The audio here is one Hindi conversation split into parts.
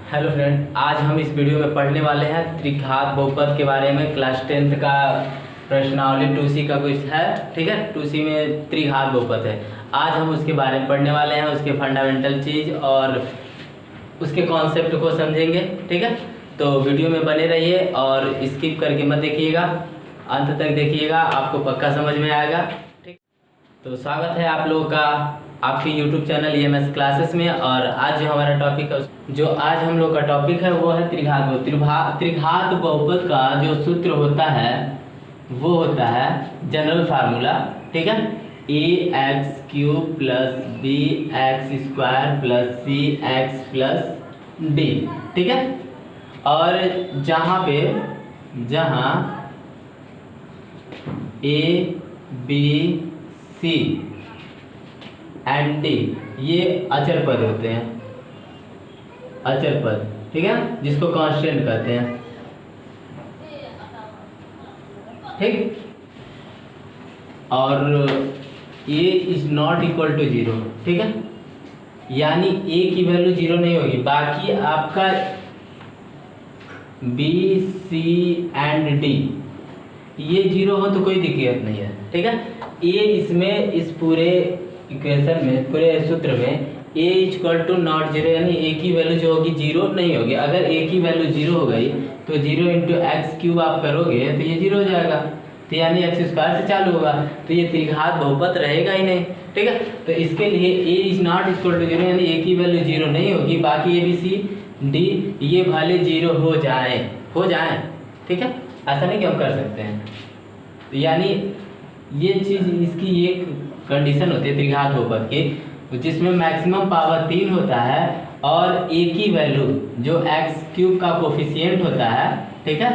हेलो फ्रेंड, आज हम इस वीडियो में पढ़ने वाले हैं त्रिघात बहुपद के बारे में। क्लास 10th का प्रश्नावली 2C का कुछ है, ठीक है। 2C में त्रिघात बहुपद है। आज हम उसके बारे में पढ़ने वाले हैं, उसके फंडामेंटल चीज़ और उसके कॉन्सेप्ट को समझेंगे, ठीक है। तो वीडियो में बने रहिए और स्किप करके मत देखिएगा, अंत तक देखिएगा, आपको पक्का समझ में आएगा, ठीक। तो स्वागत है आप लोगों का आपके YouTube चैनल EMS क्लासेस में। और आज जो हमारा टॉपिक है, जो आज हम लोग का टॉपिक है वो है त्रिघात बहुपद। त्रिघात बहुपद का जो सूत्र होता है वो होता है जनरल फार्मूला, ठीक है। ax³ + bx² + cx + d, ठीक है। और जहाँ a b c and D ये अचर पद होते हैं, अचर पद, ठीक है, जिसको कांस्टेंट कहते हैं, ठीक। और a is not equal to 0, ठीक है, यानी a की वैल्यू 0 नहीं होगी। बाकी आपका b c एंड d ये 0 हो तो कोई दिक्कत नहीं है, ठीक है। a इसमें इस पूरे इक्वेशन में, पूरे सूत्र में a = नॉट 0, यानी a की वैल्यू जो होगी 0 नहीं होगी। अगर a की वैल्यू 0 हो गई तो 0 × x³ आप करोगे तो ये 0 हो जाएगा, तो यानी x² से चालू होगा, तो ये त्रिघात बहुपद रहेगा ही नहीं, ठीक है। तो इसके लिए a is not equal to 0, यानी a की वैल्यू 0 नहीं होगी। बाकी a b c d ये भले 0 हो जाए, ठीक है। ऐसा नहीं कि हम कर सकते हैं, तो यानी ये चीज़, इसकी एक कंडीशन होती है त्रिघात बहुपद की, जिसमें मैक्सिमम पावर 3 होता है और a की वैल्यू जो x³ का कोफिशिएंट होता है, ठीक है,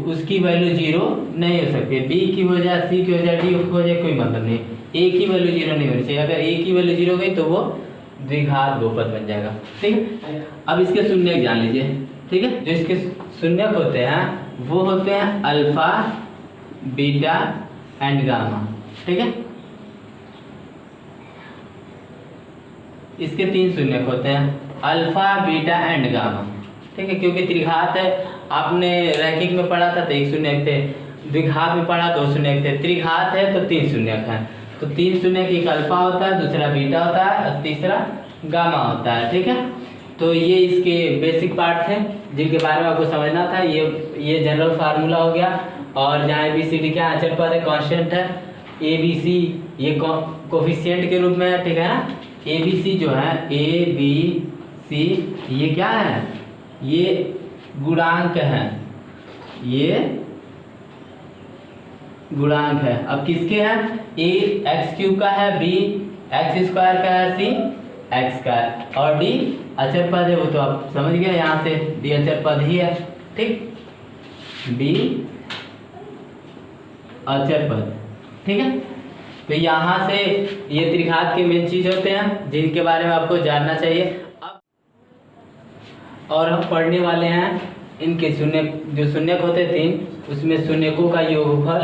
उसकी वैल्यू 0 नहीं हो सकती। b की हो जाए, c की हो जाए, d की हो जाए, कोई मतलब नहीं। a की वैल्यू 0 नहीं होनी चाहिए। अगर a की वैल्यू 0 गई तो वो द्विघात बहुपद बन जाएगा, ठीक है। अब इसके शून्यक जान लीजिए, ठीक है। जो इसके शून्यक होते हैं वो होते हैं अल्फा, बीटा एंड गामा, ठीक है। इसके 3 शून्यक होते हैं, अल्फा, बीटा एंड गामा, ठीक है। क्योंकि त्रिघात है, आपने रैखिक में पढ़ा था तो 1 शून्यक थे, द्विघात में पढ़ा 2 शून्यक थे, त्रिघात है तो 3 शून्यक हैं। तो 3 शून्यक, एक अल्फा होता है, दूसरा बीटा होता है और तीसरा गामा होता है, ठीक है। तो ये इसके बेसिक पार्ट थे जिनके बारे में आपको समझना था। ये जनरल फार्मूला हो गया। और जहाँ ABCD क्या अचर पद है, कांस्टेंट है। ABC ये कोफिशिएंट के रूप में है, ठीक है ना। ABC जो है ABC ये क्या है, ये गुणांक है, ये गुणांक है। अब किसके हैं, A x³ का है, B x² का है, C x², और D अचर पद है, वो तो आप समझ गए, यहाँ से D अचर पद ही है, ठीक। D अचर पद, ठीक है। तो यहाँ से ये त्रिघात के मेन चीज होते हैं जिनके बारे में आपको जानना चाहिए। अब और हम पढ़ने वाले हैं इनके शून्यक, जो शून्यक होते हैं 3, उसमें शून्यकों का योगफल,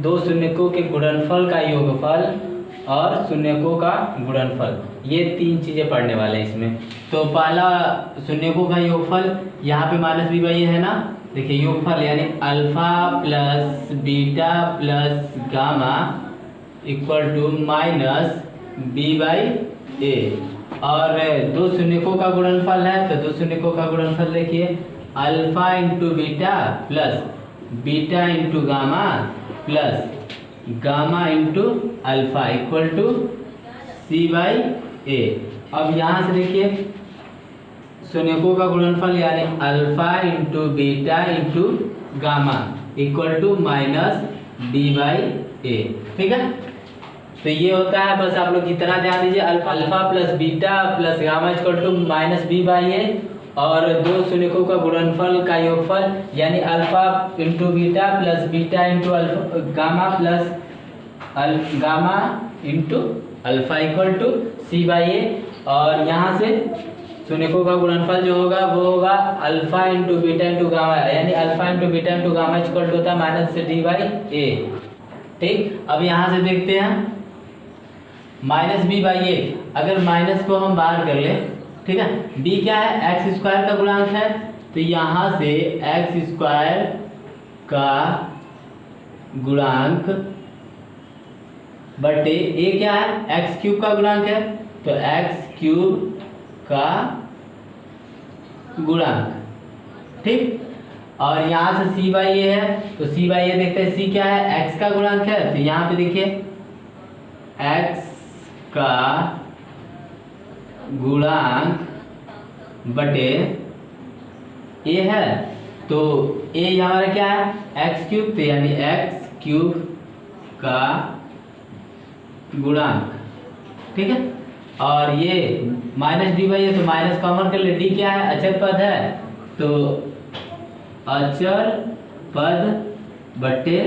2 शून्यकों के गुणनफल का योगफल और शून्यकों का गुणनफल, ये 3 चीज़ें पढ़ने वाले हैं इसमें। तो पहला शून्यकों का योगफल, यहाँ पे -b/a है ना, देखिए योगफल यानी alpha plus beta plus gamma equal to -b/a। और 2 शून्यकों का गुणनफल है, तो 2 शून्यकों का गुणनफल देखिए, alpha × beta plus beta × gamma plus gamma × alpha equal to c/a। अब यहाँ से देखिए शून्यकों का गुणनफल यानी alpha × beta × gamma equal to -d/a, ठीक है। तो ये होता है, बस आप लोग इतना ध्यान दीजिए, alpha plus beta plus gamma equal to -b/a। और 2 शून्यकों का गुणनफल का योगफल यानी alpha × beta plus beta × gamma plus gamma × alpha equal to c/a। और यहाँ से शून्यकों का गुणनफल जो होगा वो होगा अल्फा × बीटा × गामा, यानी alpha × beta × gamma equal to होता है -d/a, ठीक। अब यहाँ से देखते हैं -b/a, अगर माइनस को हम बाहर कर ले ठीक है। डी क्या है, एक्स स्क्वायर का गुणांक है, तो यहाँ से एक्स स्क्वायर का गुणांक बटे ए क्या है, एक्स क्यूब का गुणांक है, तो एक्स क्यूब का गुणांक, ठीक। और यहाँ से सी बाई ए है, तो सी बाई ए देखते हैं, सी क्या है, एक्स का गुणांक है, तो यहाँ पे देखिए एक्स का गुणांक बटे ए है, तो ए हमारा क्या है, एक्स क्यूब, तो यानी एक्स क्यूब का गुणांक, ठीक है। और ये माइनस डी बाई है, तो माइनस कॉमन कर ले, डी क्या है, अचर पद है, तो अचर पद बटे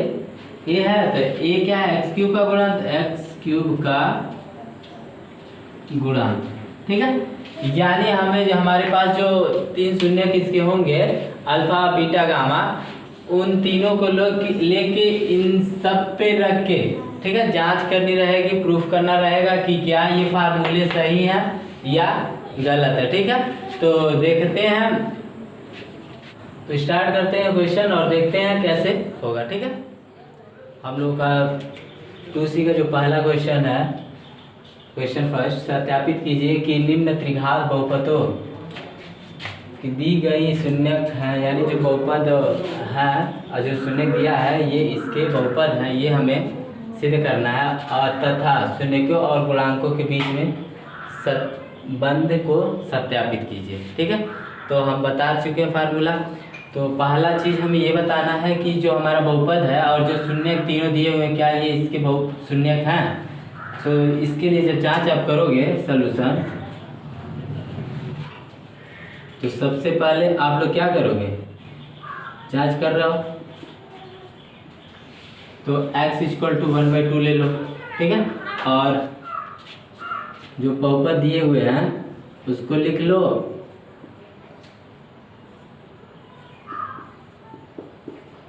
ए है, तो ए क्या है, एक्स क्यूब का गुणांक, एक्स क्यूब का गुणांक, ठीक है। यानी हमें जो हमारे पास जो 3 शून्य किसके होंगे, अल्फा बीटा गामा, उन तीनों को लेके इन सब पे रख के, ठीक है, जांच करनी रहेगी, प्रूफ करना रहेगा कि क्या ये फार्मूले सही है या गलत है, ठीक है। तो देखते हैं, तो स्टार्ट करते हैं क्वेश्चन और देखते हैं कैसे होगा, ठीक है। हम लोग का 2C का जो पहला क्वेश्चन है, क्वेश्चन फर्स्ट, सत्यापित कीजिए कि निम्न त्रिघात बहुपदों की दी गई शून्यक है, यानी जो बहुपद है और जो शून्यक दिया है ये इसके बहुपद हैं, ये हमें सिद्ध करना है, और तथा शून्यकों और गुणांकों के बीच में संबंध को सत्यापित कीजिए, ठीक है। तो हम बता चुके हैं फार्मूला। तो पहला चीज़ हमें ये बताना है कि जो हमारा बहुपद है और जो शून्यक तीनों दिए हुए हैं, क्या ये इसके शून्यक हैं। तो इसके लिए जब जांच आप करोगे सॉल्यूशन, तो सबसे पहले आप लोग क्या करोगे, जांच कर रहे हो तो x इक्वल टू 1/2 ले लो, ठीक है। और जो बहुपद दिए हुए हैं उसको लिख लो,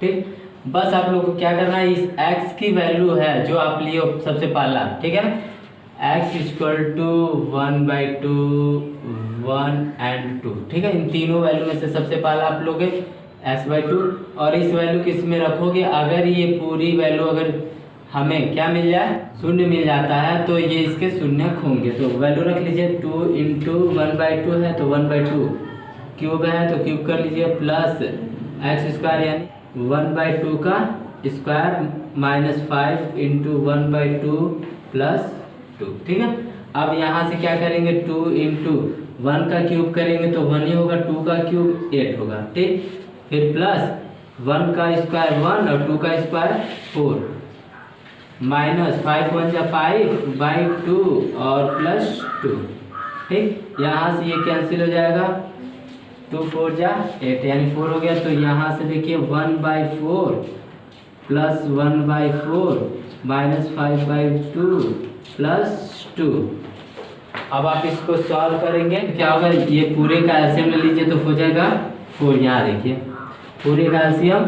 ठीक। बस आप लोग को क्या करना है, इस x की वैल्यू है जो आप लिए सबसे पहला, ठीक है ना, x इक्वल टू 1/2 1 and 2, ठीक है। इन तीनों वैल्यू में से सबसे पहला आप लोगे x/2, और इस वैल्यू किस में रखोगे, अगर ये पूरी वैल्यू अगर हमें क्या मिल जाए, शून्य मिल जाता है, तो ये इसके शून्यक होंगे। तो वैल्यू रख लीजिए 2 × 1/2 है, तो 1/2 क्यूब है, तो क्यूब कर लीजिए, प्लस एक्स स्क्वायर यानी 1/2 का स्क्वायर -5 × 1/2 + 2, ठीक है। अब यहाँ से क्या करेंगे, 2 × 1 का क्यूब करेंगे तो 1 ही होगा, 2 का क्यूब 8 होगा, ठीक। फिर प्लस 1 का स्क्वायर 1 और 2 का स्क्वायर 4, माइनस 5 1 जा 5/2 और +2, ठीक। यहाँ से ये कैंसिल हो जाएगा, 2 4 जा 8 यानी 4 हो गया। तो यहाँ से देखिए 1/4 + 1/4 -5/2 + 2। अब आप इसको सॉल्व करेंगे क्या होगा, ये पूरे का एलसीएम ले लीजिए तो हो जाएगा 4, यहाँ देखिए पूरे का एलसीएम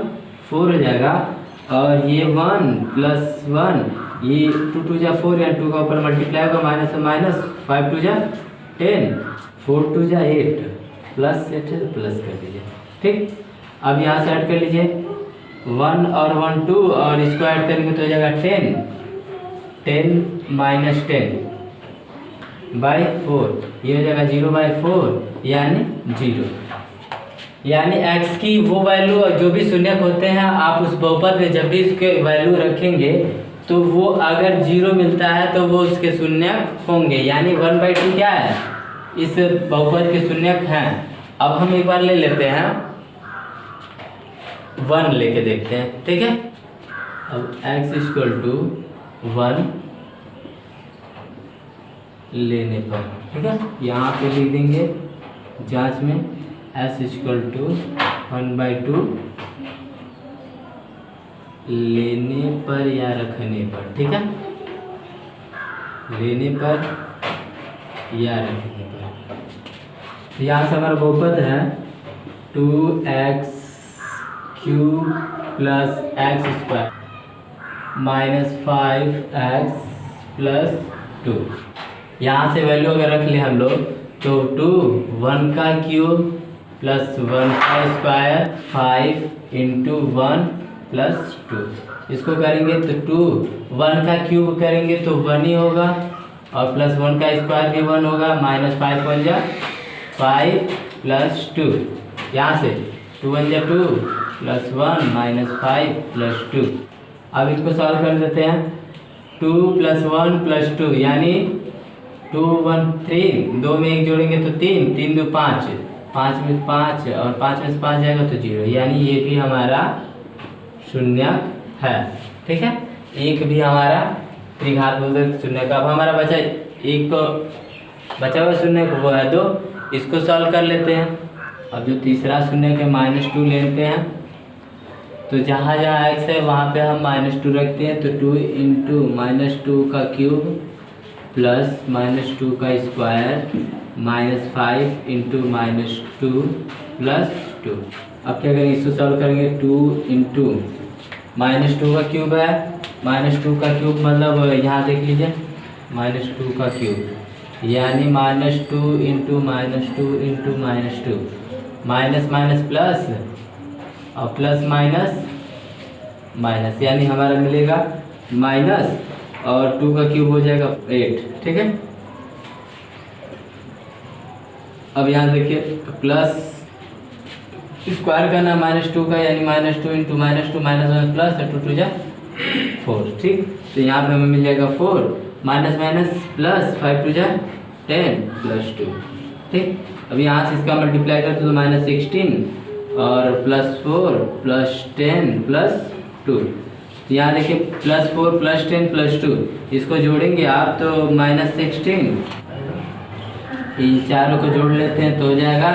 4 हो जाएगा, और ये 1 + 1, ये 2 2 जा 4 या 2 का ऊपर मल्टीप्लाई होगा, माइनस माइनस 5 2 जा 10 4 2 जा 8 +8 प्लस कर दीजिए, ठीक। अब यहाँ से ऐड कर लीजिए 1 और 1 2 और इसको ऐड करेंगे तो हो जाएगा 10 10-10/4, ये हो जाएगा 0/4 यानी 0। यानी x की वो वैल्यू जो भी शून्यक होते हैं, आप उस बहुपद में जब भी इसके वैल्यू रखेंगे तो वो अगर 0 मिलता है तो वो उसके शून्यक होंगे, यानी 1/2 क्या है, इस बहुपद के शून्यक हैं। अब हम एक बार ले लेते हैं 1 लेके देखते हैं, ठीक है। अब x = 1 लेने पर, ठीक है, यहाँ पे लिख देंगे जांच में s = 1/2 लेने पर या रखने पर, ठीक है, लेने पर या रखने पर। तो यहाँ से हमारा बहुपद है 2x³ + x² -5x + 2। यहाँ से वैल्यू अगर रख ले हम लोग तो 2 1 का क्यूब प्लस 1 का स्क्वायर 5 इंटू 1 प्लस 2। इसको करेंगे तो 2 1 का क्यूब करेंगे तो 1 ही होगा और प्लस 1 का स्क्वायर भी 1 होगा, माइनस 5 1 जा 5 प्लस 2, यहाँ से 2 1 जा 2 प्लस 1 माइनस 5 प्लस 2। अब इसको सॉल्व कर देते हैं। 2 प्लस 1 प्लस 2 यानी 2 1 3, 2 में 1 जोड़ेंगे तो 3 3 2 5, 5 में 5 और 5 में से 5 जाएगा तो 0, यानी ये भी हमारा शून्यक है। ठीक है, एक भी हमारा त्रिघात बोलते शून्य का। अब हमारा बचा एक बचा हुआ शून्य वो है 2, इसको सॉल्व कर लेते हैं। अब जो तीसरा शून्य के -2 लेते हैं तो जहाँ जहाँ x है वहाँ पे हम -2 रखते हैं, तो 2 इंटू -2 का क्यूब प्लस -2 का स्क्वायर माइनस 5 इंटू -2 प्लस 2। अब क्या करेंगे, इसको सॉल्व करेंगे। 2 इंटू -2 का क्यूब है, -2 का क्यूब मतलब यहाँ देख लीजिए -2 का क्यूब यानी -2 into -2 into -2, minus minus plus और प्लस माइनस माइनस, यानी हमारा मिलेगा माइनस और 2 का क्यूब हो जाएगा 8। ठीक है, अब यहाँ देखिए प्लस स्क्वायर करना -2 का यानी -2 इंटू -2 माइनस प्लस 2 2 जा 4। ठीक, तो यहाँ पे हमें मिल जाएगा 4 माइनस माइनस प्लस 5 2 जा 10 प्लस 2। ठीक, अब यहाँ से इसका मल्टीप्लाई करते तो -16 और +4 प्लस 10 प्लस 2। तो यहाँ देखिए +4 प्लस 10 प्लस 2, इसको जोड़ेंगे आप तो -16, इन चारों को जोड़ लेते हैं तो हो जाएगा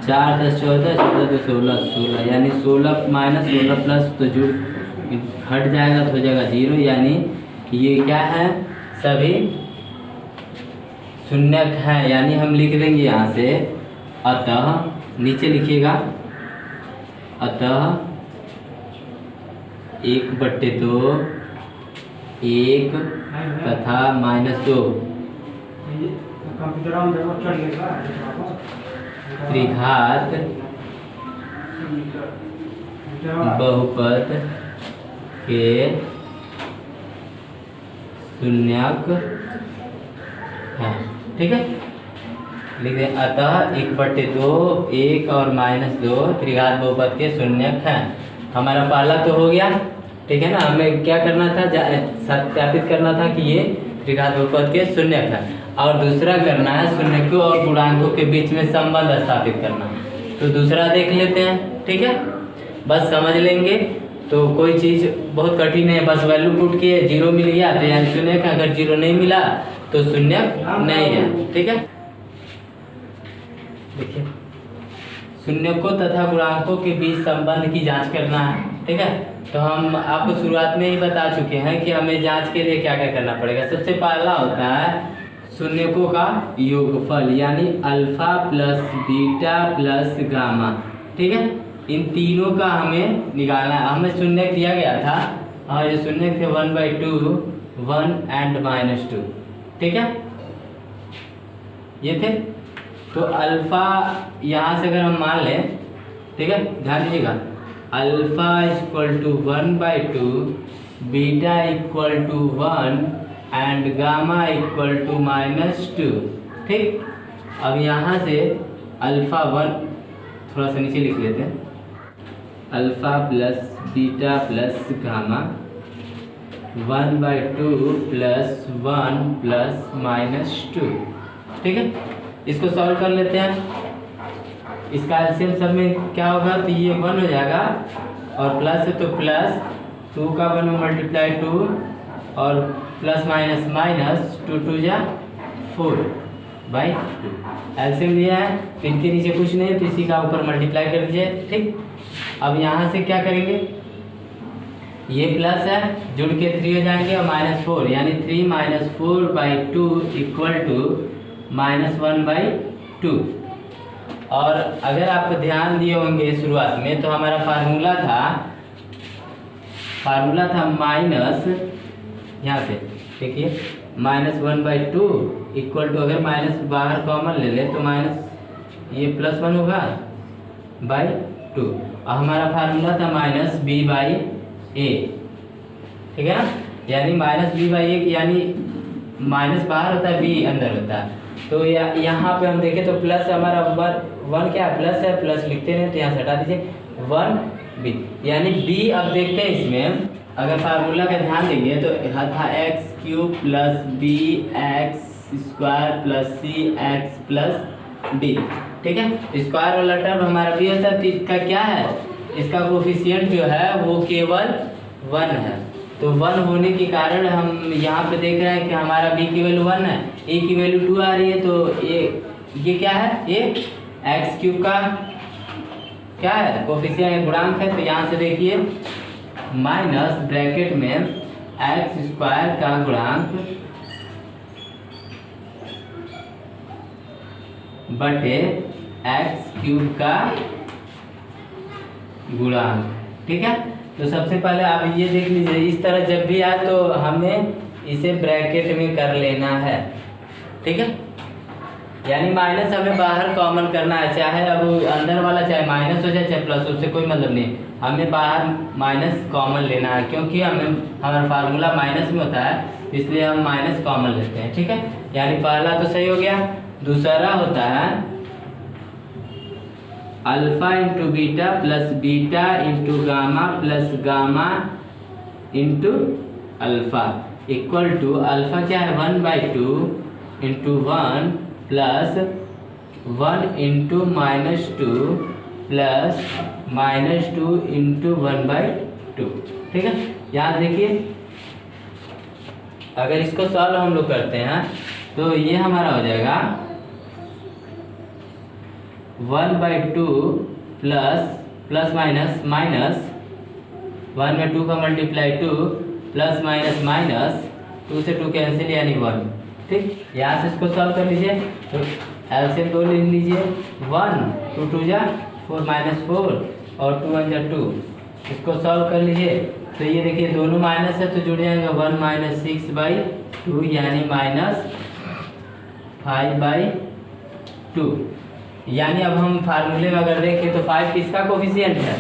4 10 14 14 2 16 16, यानी 16 माइनस 16 प्लस तो जुड़ हट जाएगा तो हो जाएगा 0, यानी ये क्या है सभी शून्यक है। यानी हम लिख देंगे यहाँ से अतः, नीचे लिखिएगा अतः 1/2 1 तथा -2 त्रिघात बहुपद के शून्यक है। ठीक है, लिख दें अतः 1/2 1 और -2 त्रिघात बहुपद के शून्यक हैं। हमारा पहला तो हो गया। ठीक है ना, हमें क्या करना था, सत्यापित करना था कि ये त्रिघात बहुपद के शून्यक है, और दूसरा करना है शून्यकों और गुणांकों के बीच में संबंध स्थापित करना। तो दूसरा देख लेते हैं। ठीक है, बस समझ लेंगे तो कोई चीज़ बहुत कठिन है, बस वैल्यू पुट किए 0 मिल गया तो यानी शून्यक है, अगर 0 नहीं मिला तो शून्यक नहीं है। ठीक है, देखिए शून्यकों तथा गुणांकों के बीच संबंध की जांच करना है। ठीक है, तो हम आपको शुरुआत में ही बता चुके हैं कि हमें जांच के लिए क्या क्या करना पड़ेगा। सबसे पहला होता है शून्यकों का योगफल, यानी alpha plus beta plus gamma. ठीक है, इन तीनों का हमें निकालना है। हमें शून्यक दिया गया था और ये शून्यक थे 1/2 1 and -2। ठीक है, ये थे। तो अल्फा यहाँ से अगर हम मान लें, ठीक है ध्यान दीजिएगा, अल्फा = 1/2 बीटा = 1 एंड गामा = -2। ठीक, अब यहाँ से अल्फा 1 थोड़ा सा नीचे लिख लेते हैं, alpha plus beta plus gamma 1/2 plus 1 plus -2। ठीक है, इसको सॉल्व कर लेते हैं। इसका एलसीएम सब में क्या होगा, तो ये 1 हो जाएगा और प्लस है तो प्लस 2 का 1 में मल्टीप्लाई 2 और प्लस माइनस माइनस 2 2 जा 4/2। एलसीएम दिया है तो इनके नीचे कुछ नहीं है तो इसी का ऊपर मल्टीप्लाई कर दीजिए। ठीक, अब यहाँ से क्या करेंगे, ये प्लस है जुड़ के 3 हो जाएंगे और -4, यानी 3 - 4/2 = -1/2। और अगर आप ध्यान दिए होंगे शुरुआत में तो हमारा फार्मूला था माइनस, यहाँ से देखिए -1/2 इक्वल टू, अगर माइनस बाहर कॉमन ले ले तो माइनस ये +1 होगा बाई 2, और हमारा फार्मूला था -b/a, ठीक है ना। यानी -b/a, यानी माइनस बाहर होता है, b अंदर होता है। तो यहाँ पे हम देखें तो प्लस हमारा 1 क्या है, प्लस है, प्लस लिखते हैं तो यहाँ से हटा दीजिए 1b, यानी b। अब देखते हैं इसमें अगर फार्मूला का ध्यान देंगे तो था x³ + bx² + cx + d, ठीक है। स्क्वायर वाला टर्म हमारा b होता है, तो इसका क्या है, इसका कोफिशिएंट जो है वो केवल 1 है। तो 1 होने के कारण हम यहाँ पे देख रहे हैं कि हमारा b की वैल्यू 1 है, a की वैल्यू 2 आ रही है। तो ये क्या है, ये x³ का क्या है, कोफिशिएंट गुणांक है। तो यहाँ से देखिए माइनस ब्रैकेट में x² का गुणांक बटे x³ का गुणांक, ठीक है। तो सबसे पहले आप ये देख लीजिए, इस तरह जब भी आए तो हमें इसे ब्रैकेट में कर लेना है, ठीक है। यानी माइनस हमें बाहर कॉमन करना है, चाहे अब अंदर वाला चाहे माइनस हो जाए चाहे प्लस, उससे कोई मतलब नहीं, हमें बाहर माइनस कॉमन लेना है, क्योंकि हमारा फार्मूला माइनस में होता है, इसलिए हम माइनस कॉमन लेते हैं, ठीक है। यानी पहला तो सही हो गया। दूसरा होता है alpha into beta plus beta into gamma plus gamma into alpha equal to, alpha क्या है 1/2 into 1 plus 1 into -2 plus -2 into 1/2, ठीक है। यहाँ देखिए अगर इसको सॉल्व हम लोग करते हैं तो ये हमारा हो जाएगा 1/2 प्लस माइनस 1/2 का मल्टीप्लाई 2 प्लस माइनस 2 से 2 कैंसिल यानी 1, ठीक। यहाँ से इसको सॉल्व कर लीजिए तो एलसीएम 2 ले लीजिए, 1 2 2 जा 4 -4 और 2 1 जा 2, इसको सॉल्व कर लीजिए तो ये देखिए दोनों माइनस है तो जुड़ जाएगा 1 - 6/2 यानी -5/2। यानी अब हम फार्मूले में अगर देखें तो 5 किसका कोफिशिएंट है,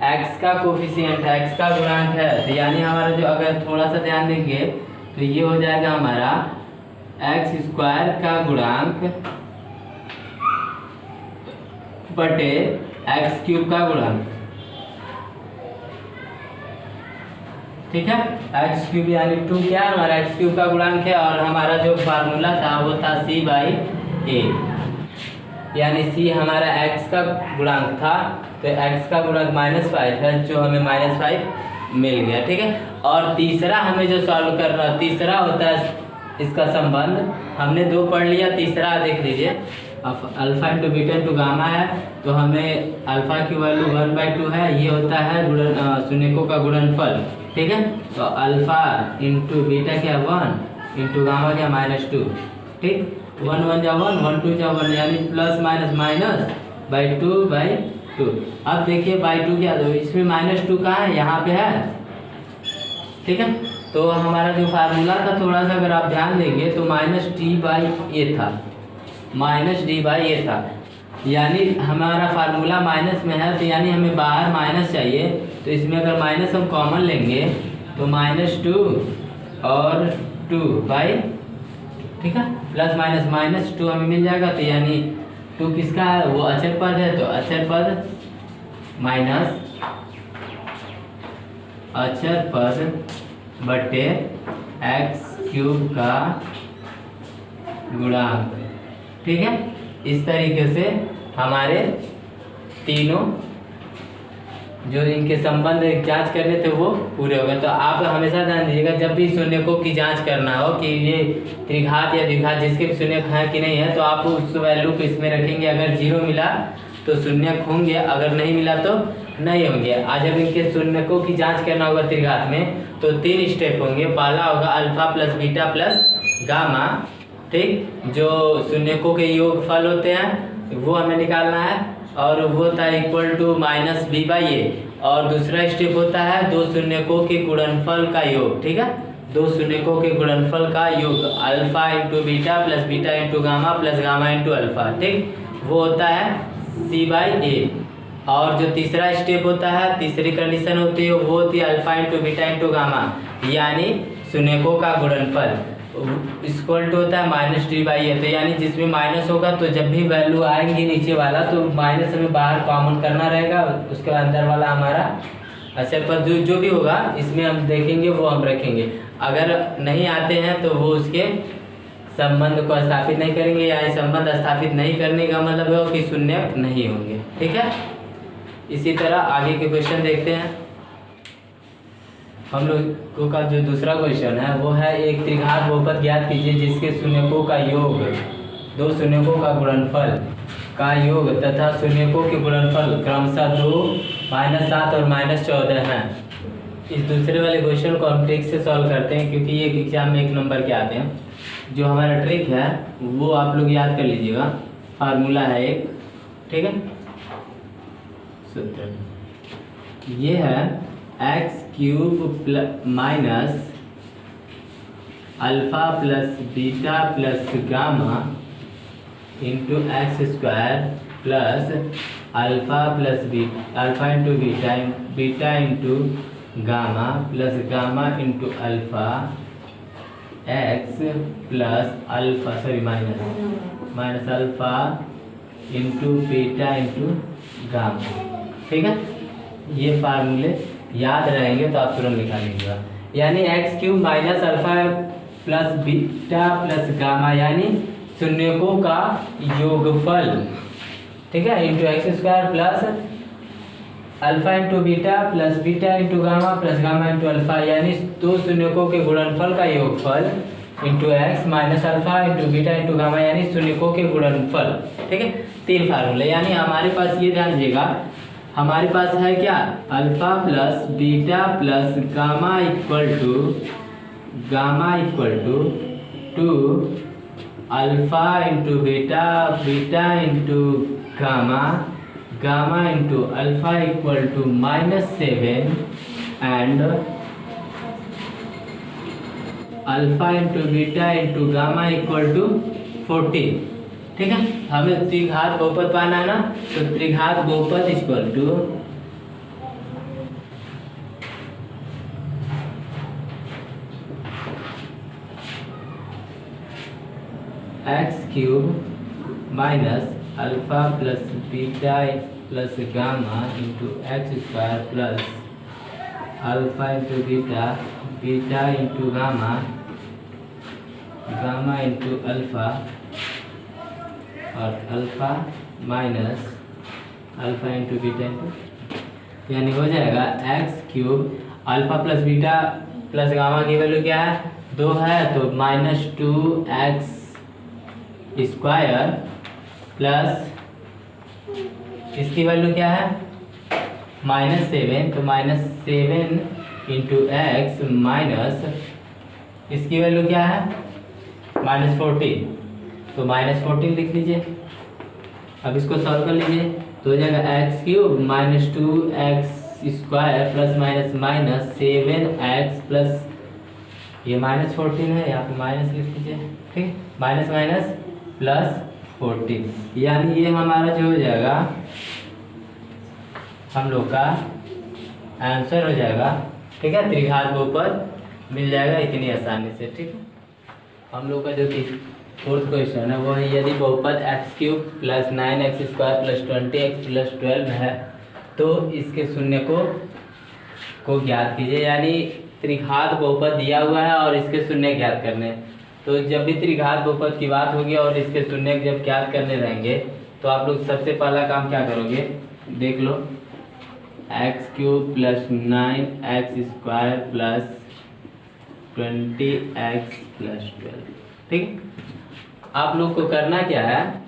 x का कोफिशिएंट है, x का गुणांक है। तो यानी हमारा जो, अगर थोड़ा सा ध्यान देंगे तो ये हो जाएगा हमारा x² का गुणांक बटे x³ का गुणांक, ठीक है। x³ यानी 2 क्या है हमारा x³ का गुणांक है, और हमारा जो फार्मूला था वो था c/a, यानी c हमारा x का गुणांक था, तो x का गुणांक -5 है, जो हमें -5 मिल गया, ठीक है। और तीसरा हमें जो सॉल्व करना, तीसरा होता है इसका संबंध, हमने 2 पढ़ लिया, तीसरा देख लीजिए alpha into beta into gamma है, तो हमें अल्फा की वैल्यू 1/2 है, ये होता है शून्यकों का गुणनफल, ठीक है। तो अल्फा इंटू बीटा क्या 1 इंटू गामा क्या -2, ठीक। 1 1 जा 1 1 2 जा 1 यानी प्लस -/2/2। अब देखिए /2 क्या, तो इसमें -2 कहाँ है, यहाँ पे है, ठीक है। तो हमारा जो फार्मूला था थोड़ा सा अगर आप ध्यान देंगे तो -d/a था, -d/a था, यानी हमारा फार्मूला माइनस में है, तो यानी हमें बाहर माइनस चाहिए, तो इसमें अगर माइनस हम कॉमन लेंगे तो -2 और 2/, ठीक है, प्लस -2 हमें मिल जाएगा। तो यानी 2 किसका है, वो अचर पद है, तो अचर पद माइनस अचर पद बटे x³ का गुणांक, ठीक है। इस तरीके से हमारे तीनों जो इनके संबंध जांच करने थे वो पूरे हो गए। तो आप हमेशा ध्यान दीजिएगा जब भी शून्यकों की जांच करना हो कि ये त्रिघात या द्विघात जिसके भी शून्यक हैं कि नहीं है, तो आप उस वैल्यू को इसमें रखेंगे, अगर 0 मिला तो शून्यक होंगे, अगर नहीं मिला तो नहीं होंगे। आज जब इनके शून्यकों की जांच करना होगा त्रिघात में तो 3 स्टेप होंगे। पहला होगा alpha plus beta plus gamma, ठीक, जो शून्यकों के योग फल होते हैं वो हमें निकालना है, और वो होता है इक्वल टू -b/a। और दूसरा स्टेप होता है 2 शून्यकों के गुणनफल का योग, ठीक है, दो शून्यकों के गुणनफल का योग alpha into beta plus beta into gamma plus gamma into alpha, ठीक, वो होता है C/A। और जो तीसरा स्टेप होता है, तीसरी कंडीशन होती है, वो होती है alpha into beta into gamma, यानी शून्यकों का गुणनफल इक्वल टू होता है -D/A। तो यानी जिसमें माइनस होगा तो जब भी वैल्यू आएंगी नीचे वाला तो माइनस हमें बाहर कॉमन करना रहेगा, उसके अंदर वाला हमारा अच्छा, पर जो भी होगा इसमें हम देखेंगे वो हम रखेंगे। अगर नहीं आते हैं तो वो उसके संबंध को स्थापित नहीं करेंगे, या संबंध स्थापित नहीं करने का मतलब है कि शून्य नहीं होंगे, ठीक है। इसी तरह आगे के क्वेश्चन देखते हैं। हम लोग का जो दूसरा क्वेश्चन है वो है एक त्रिघात बहुपद ज्ञात कीजिए जिसके शून्यकों का योग, दो शून्यकों का गुणनफल का योग तथा शून्यकों के गुणनफल क्रमशः 2, -7 और -14 हैं। इस दूसरे वाले क्वेश्चन को हम ट्रिक से सॉल्व करते हैं, क्योंकि ये एग्जाम में 1 नंबर के आते हैं। जो हमारा ट्रिक है वो आप लोग याद कर लीजिएगा, फार्मूला है एक, ठीक है, सूत्र ये है x³ minus alpha plus beta plus gamma into x² plus alpha plus alpha into beta into gamma plus gamma into alpha x plus alpha minus alpha into beta into gamma, ठीक है। ये फार्मूले याद रहेंगे तो आप तुरंत निकाल लीजिएगा। यानी x³ minus alpha plus beta plus gamma यानी शून्यकों का योगफल, ठीक है, into x² plus alpha into beta plus beta into gamma plus gamma into alpha यानी दो शून्यकों के गुणनफल का योगफल into x minus alpha into beta into gamma यानी शून्यकों के गुणनफल, ठीक है। 3 फार्मूले, यानी हमारे पास ये ध्यान दीजिएगा, हमारे पास है क्या, alpha plus beta plus gamma equal to 2 alpha into beta beta into gamma into alpha equal to -7 and alpha into beta into gamma equal to 14, ठीक है। हमें त्रिघात बहुपद पाना है ना, तो त्रिघात बहुपद equal to x³ minus alpha plus beta plus gamma into x² plus alpha into beta beta into gamma into alpha और alpha minus alpha into beta into, यानी हो जाएगा x³ alpha plus beta plus gamma की वैल्यू क्या है, 2 है, तो -2x² प्लस इसकी वैल्यू क्या है -7, तो -7 इंटू x माइनस इसकी वैल्यू क्या है -14, तो -14 लिख लीजिए। अब इसको सॉल्व कर लीजिए तो हो जाएगा x³ minus 2x² plus minus 7x plus ये -14 है, यहाँ पे माइनस लिख लीजिए, ठीक, माइनस प्लस 14, यानी ये हमारा जो हो जाएगा हम लोग का आंसर हो जाएगा, ठीक है। त्रिघात बहुपद मिल जाएगा इतनी आसानी से, ठीक है। हम लोग का जो 4th क्वेश्चन है वो है यदि बहुपद x³ plus 9x² plus 20x plus 12 है तो इसके शून्यकों को ज्ञात कीजिए। यानी त्रिघात बहुपद दिया हुआ है और इसके शून्य ज्ञात करने हैं। तो जब भी त्रिघात बहुपद की बात होगी और इसके शून्य जब ज्ञात करने रहेंगे तो आप लोग सबसे पहला काम क्या करोगे, देख लो, x³ plus 9x² plus 20x plus 12, ठीक। आप लोग को करना क्या है,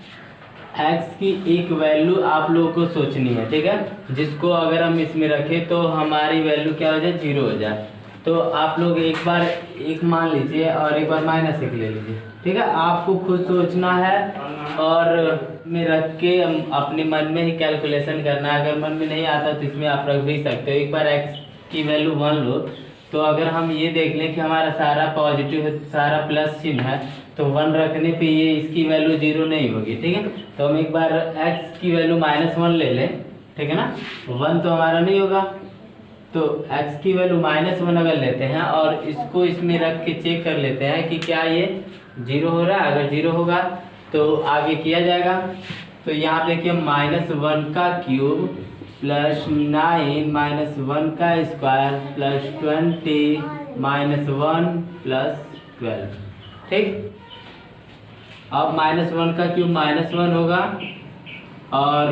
x की एक वैल्यू आप लोगों को सोचनी है, ठीक है, जिसको अगर हम इसमें रखें तो हमारी वैल्यू क्या हो जाए, 0 हो जाए। तो आप लोग एक बार 1 मान लीजिए और एक बार -1 ले लीजिए, ठीक है। आपको खुद सोचना है और में रख के अपने मन में ही कैलकुलेशन करना है। अगर मन में नहीं आता तो इसमें आप रख भी सकते हो। एक बार x की वैल्यू 1 लो तो अगर हम ये देख लें कि हमारा सारा पॉजिटिव है, सारा प्लस चिन्ह है, तो 1 रखने पे ये इसकी वैल्यू 0 नहीं होगी। ठीक है, तो हम एक बार x की वैल्यू -1 ले लें। ठीक है ना, 1 तो हमारा नहीं होगा, तो x की वैल्यू -1 अगर लेते हैं और इसको इसमें रख के चेक कर लेते हैं कि क्या ये 0 हो रहा है। अगर 0 होगा तो आगे किया जाएगा। तो यहाँ पे देखिए -1 का क्यूब प्लस 9 -1 का स्क्वायर प्लस 20 -1 प्लस 12। ठीक, अब -1 का क्यूब -1 होगा और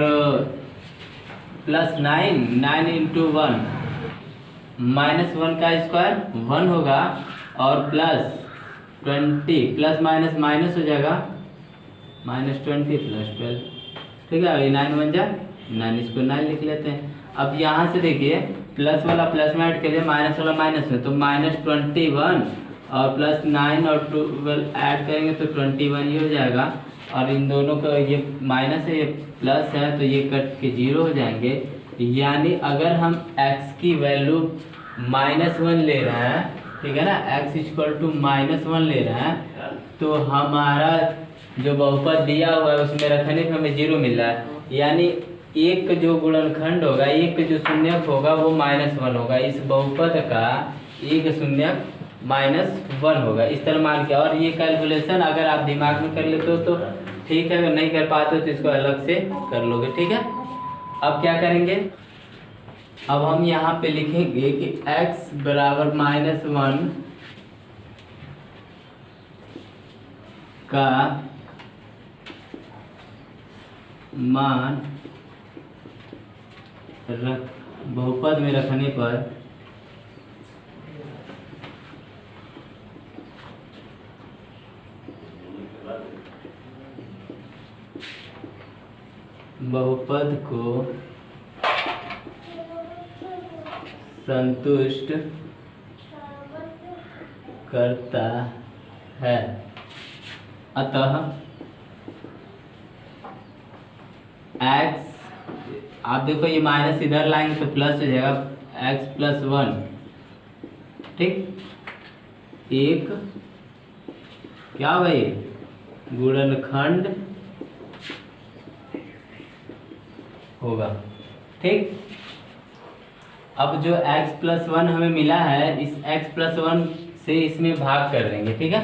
प्लस 9 इंटू 1 -1 का स्क्वायर 1 होगा और प्लस 20 प्लस माइनस माइनस हो जाएगा -20 प्लस 12। ठीक है, अभी 9 बन जाए 9, इसको 9 लिख लेते हैं। अब यहाँ से देखिए प्लस वाला प्लस में ऐड करिए, माइनस वाला माइनस में, तो -21 और प्लस 9 और 12 ऐड करेंगे तो 21 ही हो जाएगा। और इन दोनों का ये माइनस है ये प्लस है, तो ये कट के 0 हो जाएंगे। यानी अगर हम x की वैल्यू -1 ले रहे हैं, ठीक है ना, x = -1 ले रहे हैं, तो हमारा जो बहुपद दिया हुआ है उसमें रखने पे हमें 0 मिल रहा है। यानी एक जो गुणनखंड होगा, एक जो शून्यक होगा वो -1 होगा। इस बहुपद का एक शून्यक -1 होगा। इस तरह मान के, और ये कैलकुलेशन अगर आप दिमाग में कर लेते हो तो ठीक है, अगर नहीं कर पाते हो तो इसको अलग से कर लोगे। ठीक है, अब क्या करेंगे, अब हम यहाँ पे लिखेंगे कि x = -1 का मान बहुपद में रखने पर बहुपद को संतुष्ट करता है। अतः x, आप देखो ये माइनस इधर लाएंगे तो प्लस हो जाएगा, x + 1। ठीक, एक क्या भाई गुणनखंड होगा। ठीक, अब जो x + 1 हमें मिला है, इस x + 1 से इसमें भाग कर देंगे। ठीक है,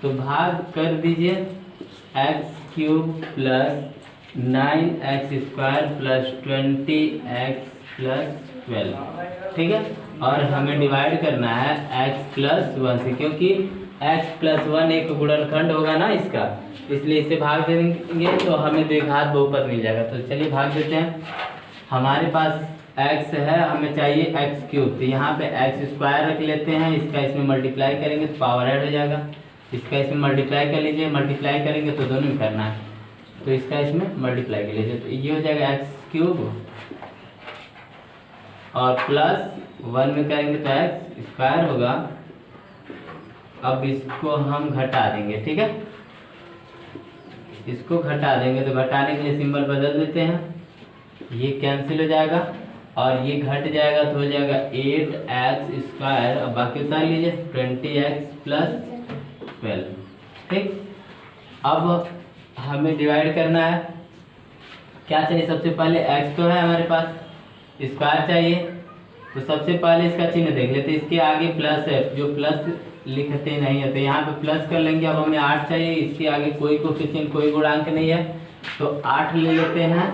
तो भाग कर दीजिए, x³ + 9x² + 20x + 12। ठीक है, और हमें डिवाइड करना है x + 1 से, क्योंकि x + 1 एक गुणनखंड होगा ना इसका, इसलिए इसे भाग दे देंगे तो हमें द्विघात बहुपद मिल जाएगा। तो चलिए भाग देते हैं। हमारे पास x है, हमें चाहिए x³, तो यहाँ पे x² रख लेते हैं, इसका इसमें मल्टीप्लाई करेंगे तो पावर ऐड हो जाएगा। इसका इसमें मल्टीप्लाई कर लीजिए, मल्टीप्लाई करेंगे तो दोनों में करना है, तो इसका इसमें मल्टीप्लाई कर लीजिए, तो ये हो जाएगा x³ और प्लस 1 में करेंगे तो x² होगा। अब इसको हम घटा देंगे। ठीक है, इसको घटा देंगे, तो घटाने के लिए सिंबल बदल देते हैं, ये कैंसिल हो जाएगा और ये घट जाएगा तो हो जाएगा 8x², अब बाकी उतार लीजिए 20x + 12। ठीक, अब हमें डिवाइड करना है, क्या चाहिए, सबसे पहले x तो है हमारे पास, स्क्वायर चाहिए, तो सबसे पहले इसका चिन्ह देख लेते हैं। इसके आगे प्लस है, जो प्लस लिखते नहीं है तो यहाँ पे प्लस कर लेंगे। अब हमें 8 चाहिए, इसके आगे कोई कोएफिशिएंट कोई गुणांक नहीं है, तो 8 ले लेते हैं।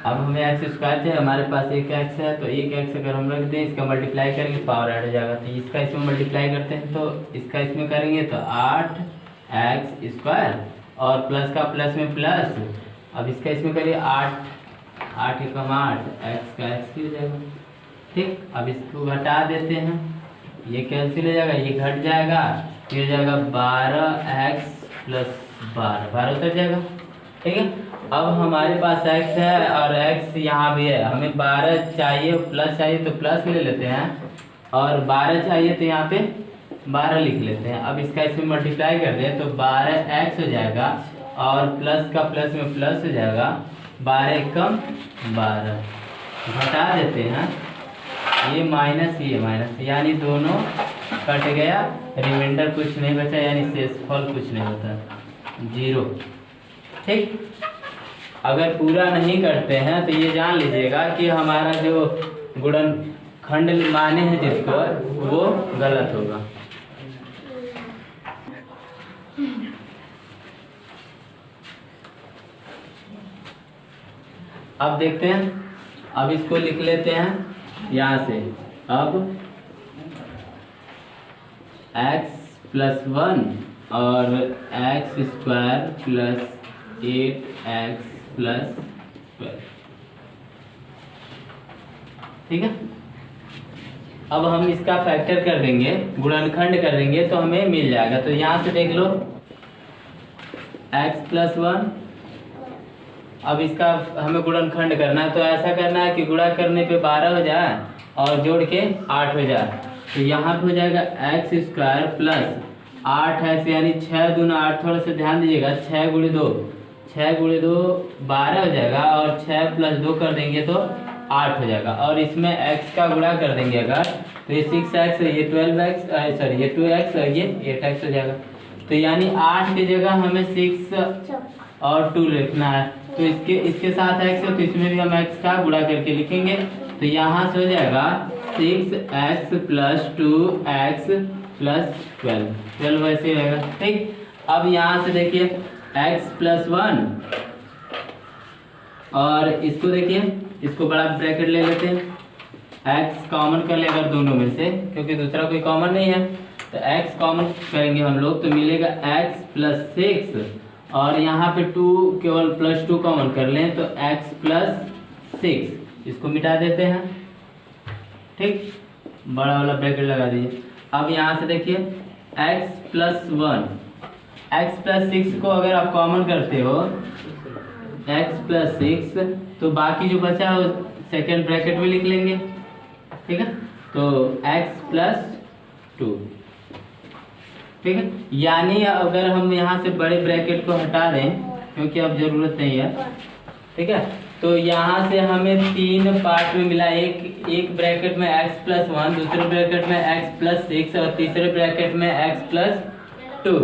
अब हमें x² चाहिए, हमारे पास एक x है, तो एक x अगर हम रख दें, इसका मल्टीप्लाई करेंगे पावर ऐड हो जाएगा, तो इसका इसमें मल्टीप्लाई करते हैं, तो इसका इसमें करेंगे तो 8x² और प्लस का प्लस में प्लस, अब इसका इसमें करिए 8 × 8 x का x हो जाएगा। ठीक, अब इसको घटा देते हैं, ये कैंसिल हो जाएगा, ये घट जाएगा, ये हो जाएगा 12x + 12 उतर जाएगा। ठीक है, अब हमारे पास x है और x यहाँ भी है, हमें 12 चाहिए, प्लस चाहिए तो प्लस ले लेते हैं, और 12 चाहिए तो यहाँ पे 12 लिख लेते हैं। अब इसका इसमें मल्टीप्लाई कर दें तो 12x हो जाएगा और प्लस का प्लस में प्लस हो जाएगा, 12 × 12 घटा देते हैं, ये माइनस ये माइनस, यानी दोनों कट गया, रिमाइंडर कुछ नहीं बचा, यानी शेषफल कुछ नहीं होता, 0। ठीक, अगर पूरा नहीं करते हैं तो ये जान लीजिएगा कि हमारा जो गुणनखंड माने हैं जिसको, वो गलत होगा। अब देखते हैं, अब इसको लिख लेते हैं यहाँ से। अब x+1 और x² + 8x + 12, ठीक है। अब हम इसका फैक्टर कर देंगे, गुणनखंड कर देंगे तो हमें मिल जाएगा। तो यहाँ से देख लो x+1, अब इसका हमें गुणनखंड करना है, तो ऐसा करना है कि गुणा करने पे 12 हो जाए और जोड़ के 8 हो जाए। तो यहाँ पे हो जाएगा x² + 8x, यानी 6 दूना 8, थोड़ा सा ध्यान दीजिएगा, 6 × 2 12 हो जाएगा, और 6 + 2 कर देंगे तो 8 हो जाएगा। और इसमें x का गुणा कर देंगे अगर, तो ये 6x, ये 12x, सॉरी ये 2x और ये 8x हो जाएगा। तो यानी 8 की जगह हमें 6 और 2 लिखना है, तो इसके साथ x है तो इसमें भी हम x का गुणा करके लिखेंगे। तो यहाँ से हो जाएगा 6x + 2x + 12 वैसे ही रहेगा। ठीक, अब यहाँ से देखिए x+1 और इसको देखिए, इसको बड़ा ब्रैकेट ले लेते हैं, x कॉमन कर ले अगर दोनों में से, क्योंकि दूसरा कोई कॉमन नहीं है, तो x कॉमन करेंगे हम लोग तो मिलेगा x + 6, और यहाँ पे 2 केवल +2 कॉमन कर लें तो x + 6, इसको मिटा देते हैं। ठीक, बड़ा वाला ब्रैकेट लगा दीजिए। अब यहाँ से देखिए x+1, x + 6 को अगर आप कॉमन करते हो x + 6, तो बाकी जो बचा है वो सेकेंड ब्रैकेट में लिख लेंगे। ठीक है, तो x + 2, ठीक है। यानी अगर हम यहाँ से बड़े ब्रैकेट को हटा दें, क्योंकि अब जरूरत नहीं है, ठीक है, तो यहाँ से हमें 3 पार्ट में मिला, एक ब्रैकेट में x+1, दूसरे ब्रैकेट में x + 6 और तीसरे ब्रैकेट में x + 2।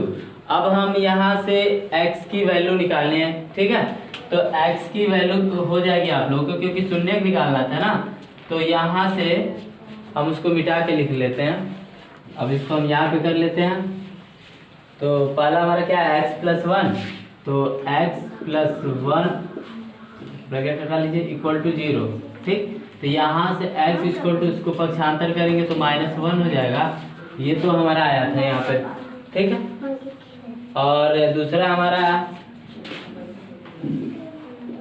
अब हम यहाँ से x की वैल्यू निकालने हैं, ठीक है, तो x की वैल्यू हो जाएगी आप लोगों को, क्योंकि शून्य निकालना था ना, तो यहाँ से हम उसको मिटा के लिख लेते हैं। अब इसको हम यहाँ पे कर लेते हैं। तो पहला हमारा क्या है, x+1, तो x+1 ब्रैकेट हटा लीजिए = 0। ठीक, तो यहाँ से x इसको पक्षांतर करेंगे तो -1 हो जाएगा, ये तो हमारा आया था यहाँ पे। ठीक है, और दूसरा हमारा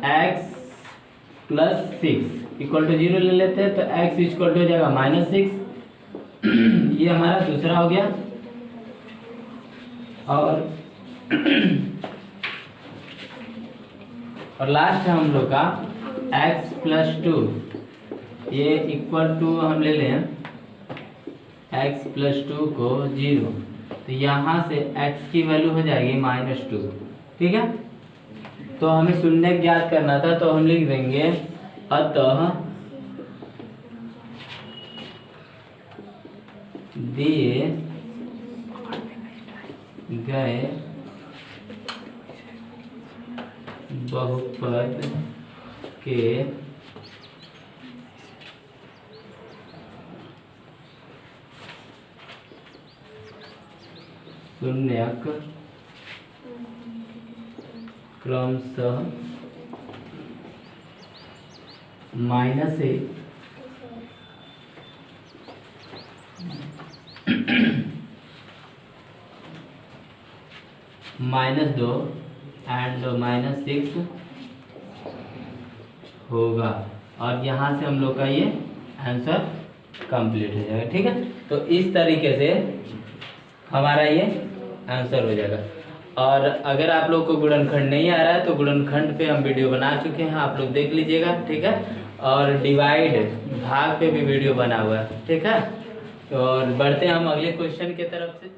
x + 6 = 0 ले लेते हैं, तो x हो जाएगा -6, ये हमारा दूसरा हो गया। और लास्ट है हम लोग का x + 2, ये = हम ले लें x + 2 को 0, तो यहाँ से x की वैल्यू हो जाएगी -2। ठीक है, तो हमें शून्य ज्ञात करना था, तो हम लिख देंगे अतः दिए गए बहुपद के शून्यक क्रमशः -1 -2 एंड -6 होगा, और यहाँ से हम लोग का ये आंसर कंप्लीट हो जाएगा। ठीक है, तो इस तरीके से हमारा ये आंसर हो जाएगा। और अगर आप लोग को गुणनखंड नहीं आ रहा है तो गुणनखंड पे हम वीडियो बना चुके हैं, आप लोग देख लीजिएगा। ठीक है, और डिवाइड भाग पे भी वीडियो बना हुआ है। ठीक है, और बढ़ते हैं हम अगले क्वेश्चन की तरफ से।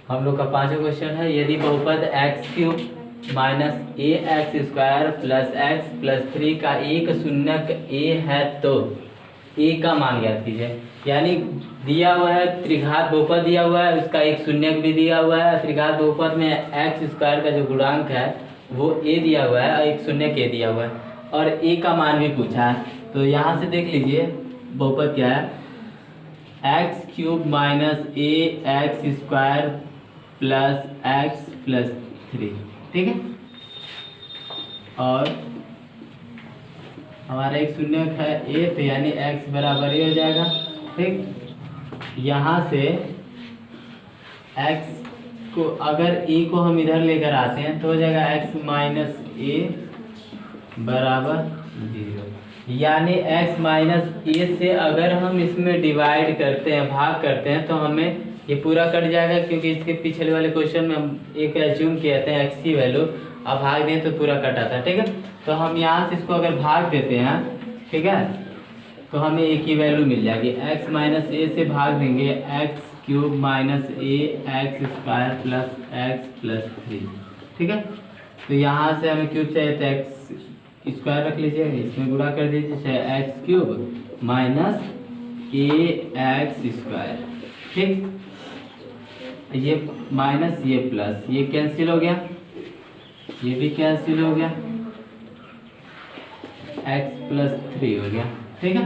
हम लोग का 5वां क्वेश्चन है, यदि बहुपद x³ - ax² + x + 3 का एक शून्यक a है तो ए का मान ज्ञात कीजिए। यानी दिया हुआ है त्रिघात बहुपद दिया हुआ है, उसका एक शून्यक भी दिया हुआ है। त्रिघात बहुपद में एक्स स्क्वायर का जो गुणांक है वो ए दिया हुआ है और एक शून्यक ए दिया हुआ है, और ए का मान भी पूछा है। तो यहाँ से देख लीजिए बहुपद क्या है, x cube minus a x square plus x plus 3, ठीक है। और हमारा एक शून्यक है ए, तो यानी x बराबर ए हो जाएगा, ठीक। यहाँ से x को अगर e को हम इधर लेकर आते हैं तो हो जाएगा x माइनस ए बराबर 0। यानी x माइनस ए से अगर हम इसमें डिवाइड करते हैं, भाग करते हैं, तो हमें ये पूरा कट जाएगा, क्योंकि इसके पिछले वाले क्वेश्चन में हम एक एज्यूम किए थे x की वैल्यू, अब भाग दें तो पूरा कट आता है, ठीक है। तो हम यहाँ से इसको अगर भाग देते हैं, ठीक है, तो हमें ए की वैल्यू मिल जाएगी। x माइनस ए से भाग देंगे x cube minus a x square plus x plus 3, ठीक है। तो यहाँ से हमें क्यूब चाहिए तो एक्स स्क्वायर रख लीजिए, इसमें गुणा कर दीजिए, चाहे x cube minus a x square, ठीक। ये माइनस ये प्लस, ये कैंसिल हो गया, ये भी कैंसिल हो गया, x प्लस 3 हो गया, ठीक है।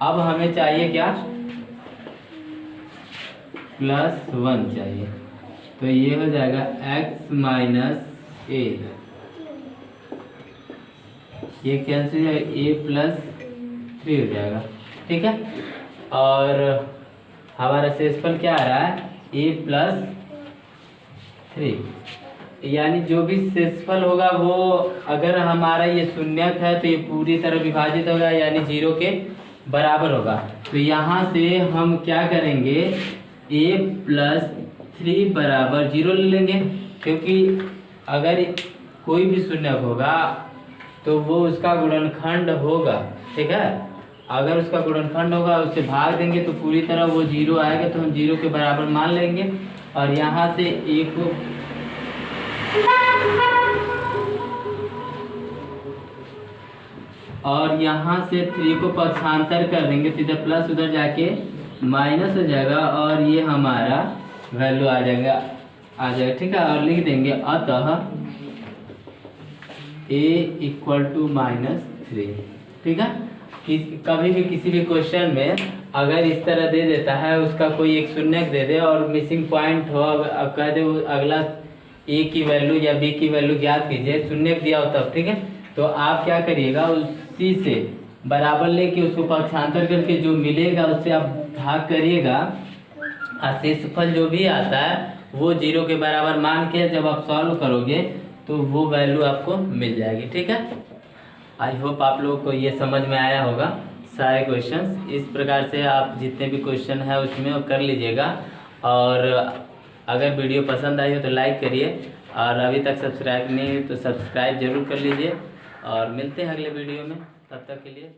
अब हमें चाहिए क्या, प्लस 1 चाहिए, तो ये हो जाएगा x माइनस ए, ये कैंसिल हो जाएगा, a प्लस 3 हो जाएगा, ठीक है। और हमारा शेषफल क्या आ रहा है, a प्लस 3, यानी जो भी शेषफल होगा वो अगर हमारा ये शून्यक है तो ये पूरी तरह विभाजित होगा, यानी 0 के बराबर होगा। तो यहाँ से हम क्या करेंगे, a प्लस 3 बराबर 0 ले लेंगे, क्योंकि अगर कोई भी शून्यक होगा तो वो उसका गुणनखंड होगा, ठीक है। अगर उसका गुणनखंड होगा उससे भाग देंगे तो पूरी तरह वो 0 आएगा, तो हम 0 के बराबर मान लेंगे। और यहाँ से a को और यहाँ से 3 को पक्षांतर कर देंगे तो इधर प्लस उधर जाके माइनस हो जाएगा, और ये हमारा वैल्यू आ जाएगा, ठीक है। और लिख देंगे अतः a इक्वल टू माइनस 3, ठीक है। कभी भी किसी भी क्वेश्चन में अगर इस तरह दे देता है, उसका कोई एक शून्यक दे दे और मिसिंग पॉइंट हो, अब कह दे अगला a की वैल्यू या b की वैल्यू ज्ञात कीजिए, शून्यक दिया हो तब, ठीक है। तो आप क्या करिएगा, उसी से बराबर लेके उसको पक्षांतर करके जो मिलेगा उससे आप भाग करिएगा, और शेषफल जो भी आता है वो 0 के बराबर मान के जब आप सॉल्व करोगे तो वो वैल्यू आपको मिल जाएगी, ठीक है। आई होप आप लोगों को ये समझ में आया होगा सारे क्वेश्चंस। इस प्रकार से आप जितने भी क्वेश्चन है उसमें कर लीजिएगा, और अगर वीडियो पसंद आई हो तो लाइक करिए, और अभी तक सब्सक्राइब नहीं है तो सब्सक्राइब जरूर कर लीजिए, और मिलते हैं अगले वीडियो में, तब तक के लिए।